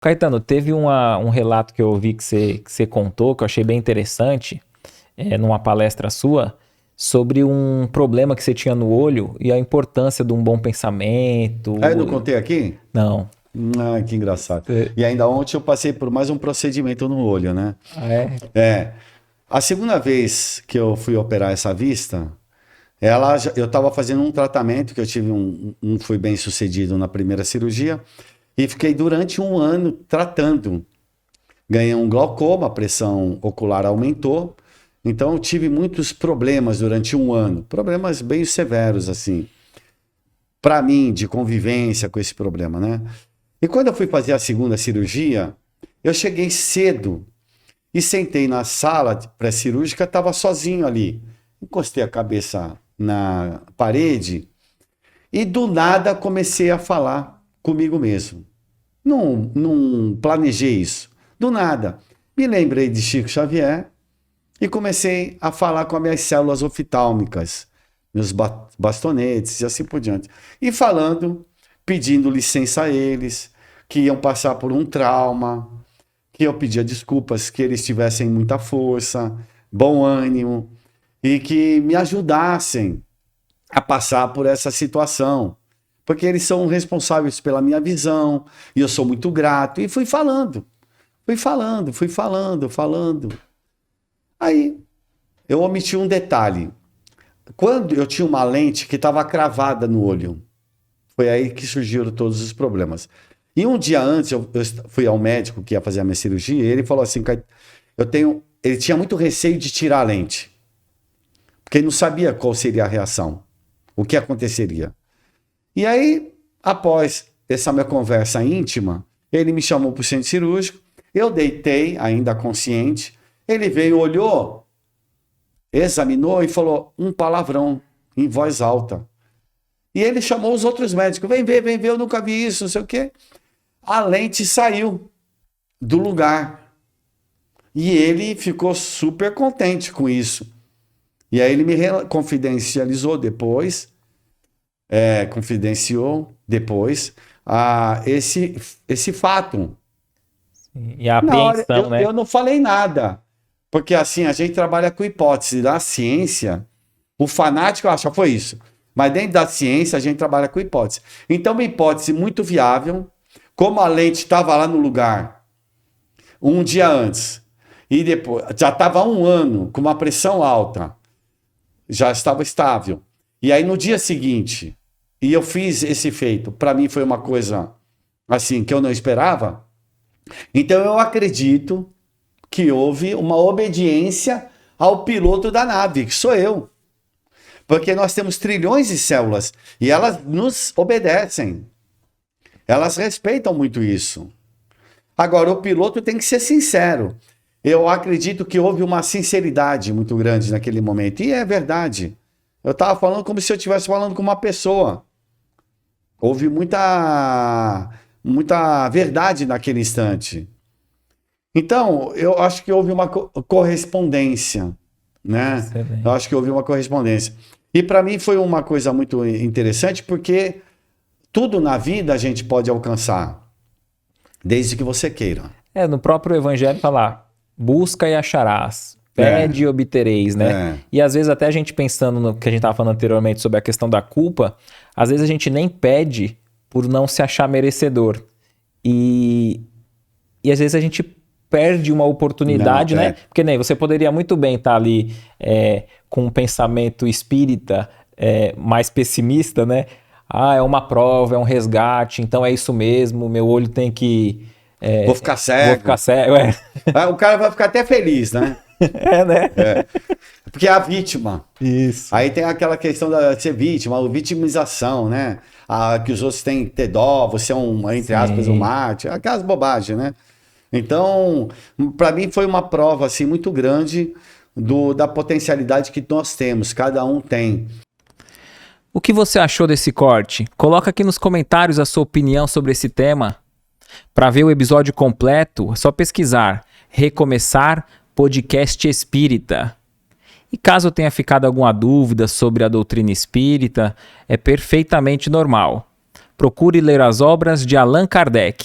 Caetano, teve um relato que eu ouvi que você contou, que eu achei bem interessante, numa palestra sua, sobre um problema que você tinha no olho e a importância de um bom pensamento. Ah, eu não contei aqui? Não. Ah, que engraçado. É. E ainda ontem eu passei por mais um procedimento no olho, né? Ah, é? É. A segunda vez que eu fui operar essa vista, eu estava fazendo um tratamento, que eu tive fui bem sucedido na primeira cirurgia, e fiquei durante um ano tratando. Ganhei um glaucoma, a pressão ocular aumentou, então eu tive muitos problemas durante um ano, problemas bem severos, assim, para mim, de convivência com esse problema, né? E quando eu fui fazer a segunda cirurgia, eu cheguei cedo e sentei na sala pré-cirúrgica, estava sozinho ali. Encostei a cabeça na parede e do nada comecei a falar comigo mesmo. Não planejei isso. Do nada. Me lembrei de Chico Xavier e comecei a falar com as minhas células oftálmicas, meus bastonetes e assim por diante. E falando, pedindo licença a eles, que iam passar por um trauma, que eu pedia desculpas, que eles tivessem muita força, bom ânimo, e que me ajudassem a passar por essa situação. Porque eles são responsáveis pela minha visão, e eu sou muito grato. E fui falando. Aí, eu omiti um detalhe. Quando eu tinha uma lente que estava cravada no olho, foi aí que surgiram todos os problemas. E um dia antes, eu fui ao médico que ia fazer a minha cirurgia, e ele falou assim, ele tinha muito receio de tirar a lente, porque ele não sabia qual seria a reação, o que aconteceria. E aí, após essa minha conversa íntima, ele me chamou para o centro cirúrgico, eu deitei, ainda consciente, ele veio, olhou, examinou e falou um palavrão em voz alta. E ele chamou os outros médicos, vem ver, eu nunca vi isso, não sei o quê. A lente saiu do lugar. E ele ficou super contente com isso. E aí ele me confidenciou depois esse fato. E a apreensão, né? Eu não falei nada. Porque assim, a gente trabalha com hipótese. Na ciência, o fanático acha, foi isso. Mas dentro da ciência, a gente trabalha com hipótese. Então, uma hipótese muito viável, como a lente estava lá no lugar um dia antes, e depois já estava um ano com uma pressão alta, já estava estável. E aí, no dia seguinte, e eu fiz esse feito, para mim foi uma coisa assim que eu não esperava. Então, eu acredito que houve uma obediência ao piloto da nave, que sou eu. Porque nós temos trilhões de células e elas nos obedecem. Elas respeitam muito isso. Agora, o piloto tem que ser sincero. Eu acredito que houve uma sinceridade muito grande naquele momento. E é verdade. Eu estava falando como se eu estivesse falando com uma pessoa. Houve muita verdade naquele instante. Então, eu acho que houve uma correspondência, né? Excelente. Eu acho que houve uma correspondência. E para mim foi uma coisa muito interessante, porque tudo na vida a gente pode alcançar, desde que você queira. No próprio evangelho fala, busca e acharás, pede e obtereis, né? E às vezes até a gente pensando no que a gente estava falando anteriormente sobre a questão da culpa, às vezes a gente nem pede por não se achar merecedor. E às vezes a gente perde uma oportunidade, né? Porque nem você poderia muito bem estar ali com um pensamento espírita mais pessimista, né? Ah, é uma prova, é um resgate, então é isso mesmo, meu olho tem que... vou ficar cego. O cara vai ficar até feliz, né? né? Porque é a vítima. Isso. Aí tem aquela questão de ser vítima, a vitimização, né? Que os outros têm que ter dó, você é entre aspas, um mártir, aquelas bobagens, né? Então, para mim foi uma prova assim, muito grande da potencialidade que nós temos, cada um tem. O que você achou desse corte? Coloca aqui nos comentários a sua opinião sobre esse tema. Para ver o episódio completo, é só pesquisar Recomeçar Podcast Espírita. E caso tenha ficado alguma dúvida sobre a doutrina espírita, é perfeitamente normal. Procure ler as obras de Allan Kardec.